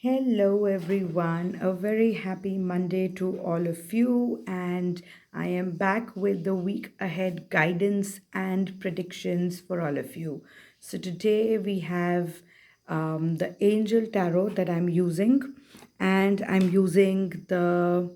Hello, everyone. A very happy Monday to all of you. And I am back with the week ahead guidance and predictions for all of you. So, today we have the Angel Tarot that I'm using, and I'm using the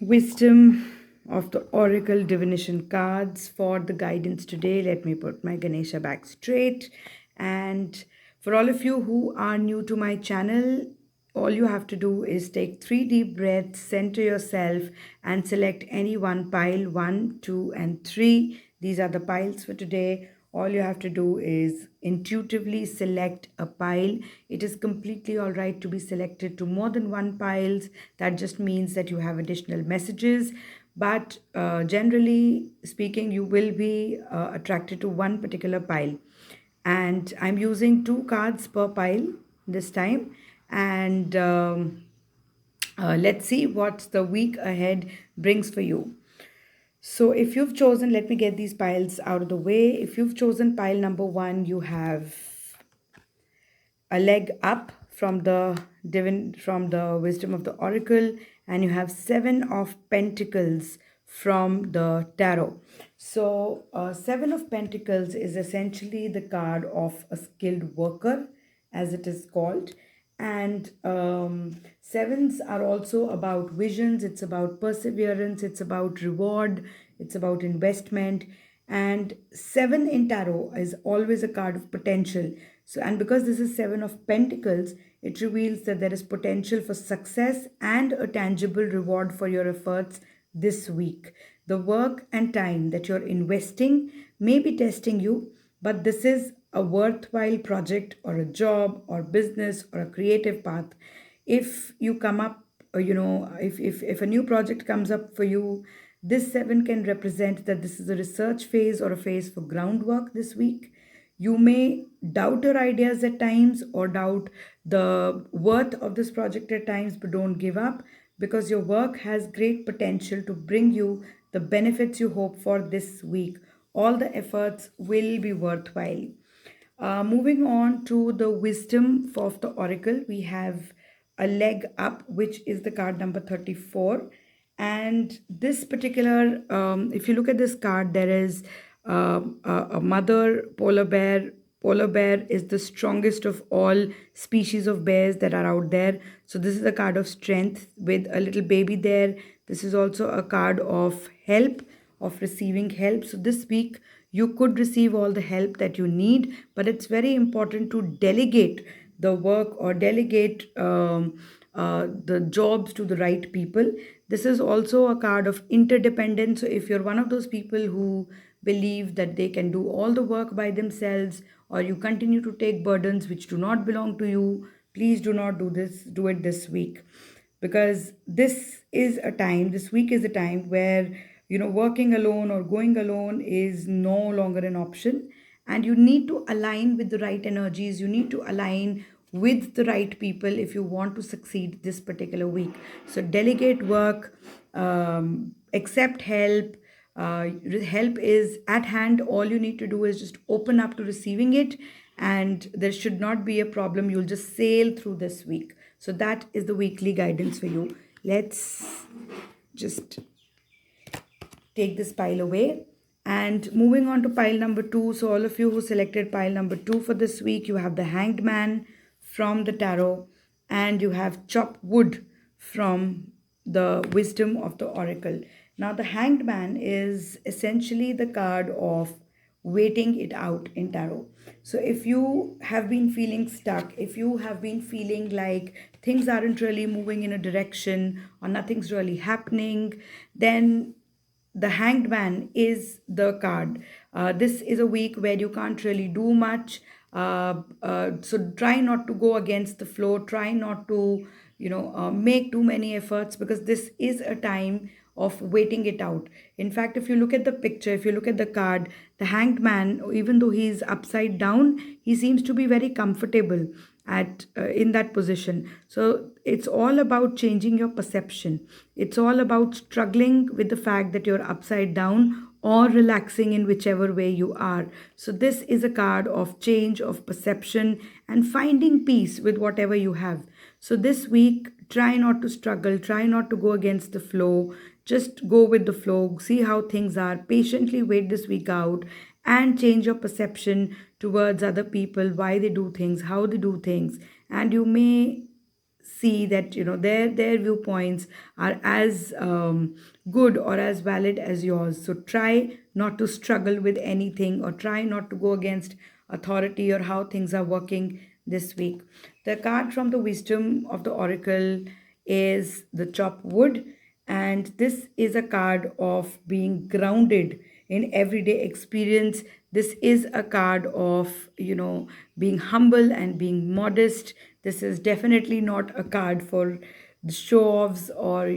Wisdom of the Oracle Divination cards for the guidance today. Let me put my Ganesha back straight. And for all of you who are new to my channel, all you have to do is take three deep breaths, center yourself, and select any one pile one, two, and three. These are the piles for today. All you have to do is intuitively select a pile. It is completely all right to be selected to more than one piles. That just means that you have additional messages. But generally speaking, you will be attracted to one particular pile. And I'm using two cards per pile this time. And let's see what the week ahead brings for you. So, if you've chosen, let me get these piles out of the way. If you've chosen pile number one, you have a leg up from the wisdom of the oracle, and you have seven of pentacles from the tarot. So, seven of pentacles is essentially the card of a skilled worker, as it is called. And sevens are also about visions, it's about perseverance, it's about reward, it's about investment. And seven in tarot is always a card of potential. So, and because this is seven of pentacles, it reveals that there is potential for success and a tangible reward for your efforts this week. The work and time that you're investing may be testing you, but this is a worthwhile project or a job or business or a creative path. If you come up, if a new project comes up for you, this seven can represent that this is a research phase or a phase for groundwork this week. You may doubt your ideas at times or doubt the worth of this project at times, but don't give up because your work has great potential to bring you the benefits you hope for this week. All the efforts will be worthwhile. Moving on to the wisdom of the oracle, we have a leg up, which is the card number 34. And this particular, if you look at this card, there is a mother polar bear. Polar bear is the strongest of all species of bears that are out there. So, this is a card of strength with a little baby there. This is also a card of help, of receiving help. So, this week you could receive all the help that you need, but it's very important to delegate the work or delegate the jobs to the right people. This is also a card of interdependence. So, if you're one of those people who believe that they can do all the work by themselves, or you continue to take burdens which do not belong to you, please do not do it this week, because this week is a time where working alone or going alone is no longer an option, and you need to align with the right energies, you need to align with the right people if you want to succeed this particular week. So delegate work, accept help. Help is at hand. All you need to do is just open up to receiving it, and there should not be a problem. You'll just sail through this week. So that is the weekly guidance for you. Let's just take this pile away. And moving on to pile number two. So, all of you who selected pile number two for this week, you have the Hanged Man from the tarot, and you have Chop Wood from the Wisdom of the Oracle. Now, the Hanged Man is essentially the card of waiting it out in tarot. So, if you have been feeling stuck, if you have been feeling like things aren't really moving in a direction or nothing's really happening, then the Hanged Man is the card. This is a week where you can't really do much. So try not to go against the flow. Try not to, make too many efforts, because this is a time of waiting it out. In fact, if you look at the picture, if you look at the card, the Hanged Man, even though he's upside down, he seems to be very comfortable at in that position. So it's all about changing your perception. It's all about struggling with the fact that you're upside down, or relaxing in whichever way you are. So, this is a card of change, of perception, and finding peace with whatever you have. So, this week, try not to struggle, try not to go against the flow, just go with the flow, see how things are, patiently wait this week out, and change your perception towards other people, why they do things, how they do things. And you may see that their viewpoints are as good or as valid as yours. So try not to struggle with anything, or try not to go against authority or how things are working this week. The card from the wisdom of the oracle is the chop wood, and this is a card of being grounded in everyday experience. This is a card of being humble and being modest. This is definitely not a card for the show offs, or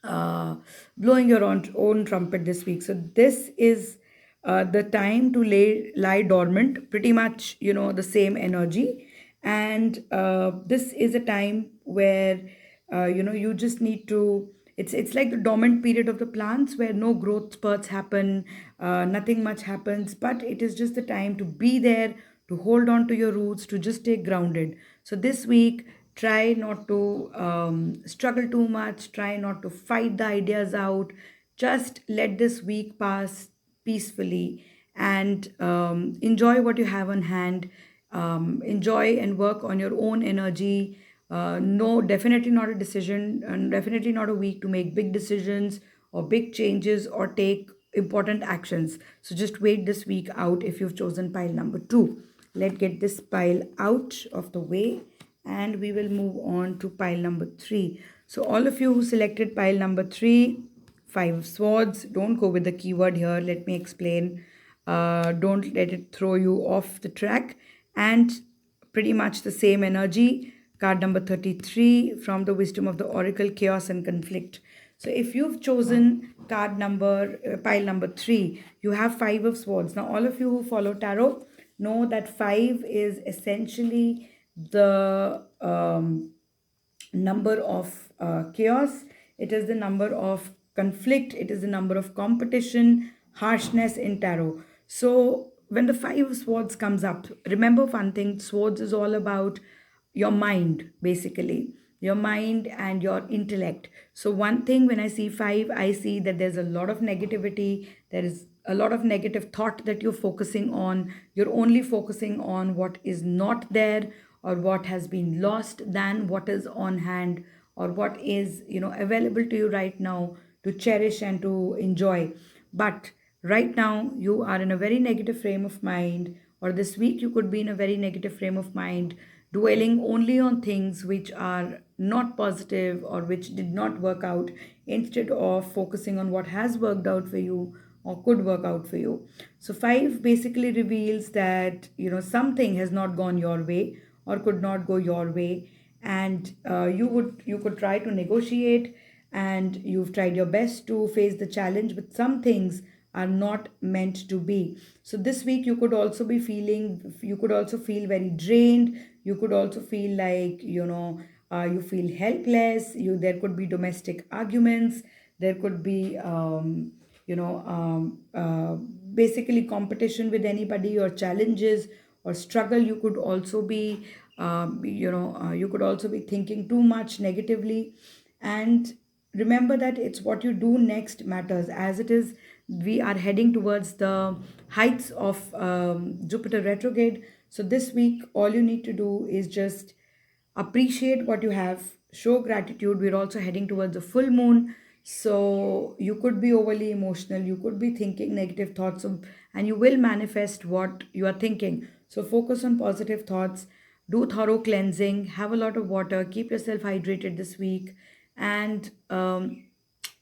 uh, blowing your own trumpet this week. So this is the time to lie dormant, pretty much, the same energy. And this is a time where, you just need to, it's like the dormant period of the plants where no growth spurts happen, nothing much happens, but it is just the time to be there, to hold on to your roots, to just stay grounded. So this week, try not to struggle too much, try not to fight the ideas out. Just let this week pass peacefully, and enjoy what you have on hand. Enjoy and work on your own energy. No, definitely not a decision, and definitely not a week to make big decisions or big changes or take important actions. So just wait this week out if you've chosen pile number two. Let's get this pile out of the way, and we will move on to pile number three. So all of you who selected pile number three, five of swords, don't go with the keyword here. Let me explain. Don't let it throw you off the track. And pretty much the same energy. Card number 33 from the wisdom of the oracle, chaos and conflict. So if you've chosen card number pile number three, you have five of swords. Now all of you who follow tarot know that five is essentially the number of chaos. It is the number of conflict. It is the number of competition, harshness in tarot. So when the five of swords comes up, remember one thing: swords is all about your mind, basically your mind and your intellect. So one thing, when I see five, I see that there's a lot of negativity, there is a lot of negative thought that you're focusing on. You're only focusing on what is not there, or what has been lost, than what is on hand, or what is available to you right now to cherish and to enjoy. But right now you are in a very negative frame of mind, or this week you could be in a very negative frame of mind, dwelling only on things which are not positive or which did not work out, instead of focusing on what has worked out for you or could work out for you. So 5 basically reveals that something has not gone your way or could not go your way, and you could try to negotiate, and you've tried your best to face the challenge, but some things are not meant to be. So this week you could also feel very drained. You could also feel like you feel helpless. There could be domestic arguments. There could be you know basically competition with anybody, or challenges or struggle. You could also be you could also be thinking too much negatively. And remember that it's what you do next matters. As it is, we are heading towards the heights of Jupiter retrograde. So this week all you need to do is just appreciate what you have, show gratitude. We're also heading towards a full moon, so you could be overly emotional, you could be thinking negative thoughts and you will manifest what you are thinking. So focus on positive thoughts, do thorough cleansing, have a lot of water, keep yourself hydrated this week, and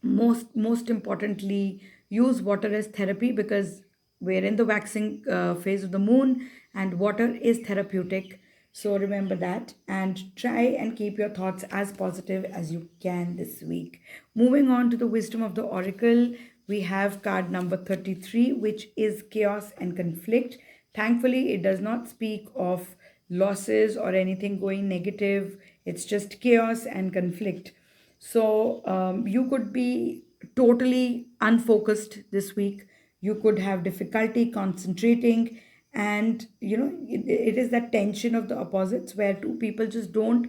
most importantly, use water as therapy, because we're in the waxing phase of the moon, and water is therapeutic. So remember that, and try and keep your thoughts as positive as you can this week. Moving on to the wisdom of the oracle, we have card number 33, which is chaos and conflict. Thankfully, it does not speak of losses or anything going negative. It's just chaos and conflict. So you could be totally unfocused this week. You could have difficulty concentrating, and it is that tension of the opposites where two people just don't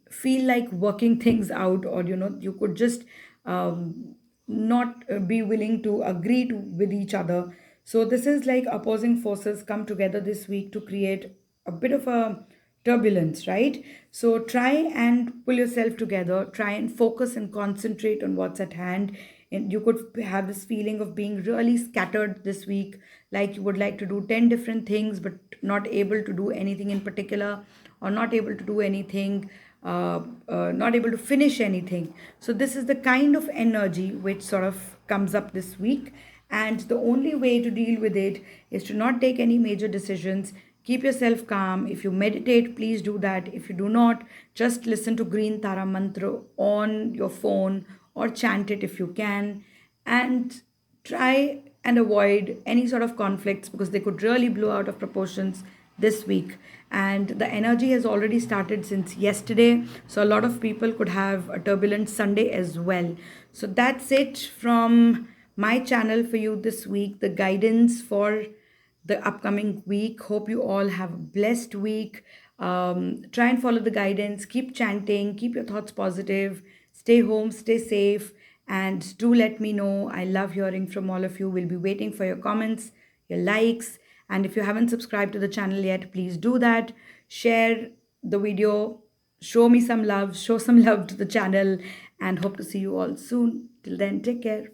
feel like working things out, or you could just not be willing to agree with each other. So this is like opposing forces come together this week to create a bit of a turbulence, right? So try and pull yourself together, try and focus and concentrate on what's at hand. And you could have this feeling of being really scattered this week, like you would like to do 10 different things, but not able to do anything in particular, or not able to do anything, not able to finish anything. So, this is the kind of energy which sort of comes up this week. And the only way to deal with it is to not take any major decisions. Keep yourself calm. If you meditate, please do that. If you do not, just listen to Green Tara Mantra on your phone or chant it if you can. And try and avoid any sort of conflicts because they could really blow out of proportions this week. And the energy has already started since yesterday. So a lot of people could have a turbulent Sunday as well. So that's it from my channel for you this week. The guidance for the upcoming week. Hope you all have a blessed week. Try and follow the guidance. Keep chanting. Keep your thoughts positive. Stay home. Stay safe. And do let me know. I love hearing from all of you. We'll be waiting for your comments, your likes. And if you haven't subscribed to the channel yet, please do that. Share the video. Show me some love. Show some love to the channel. And hope to see you all soon. Till then, take care.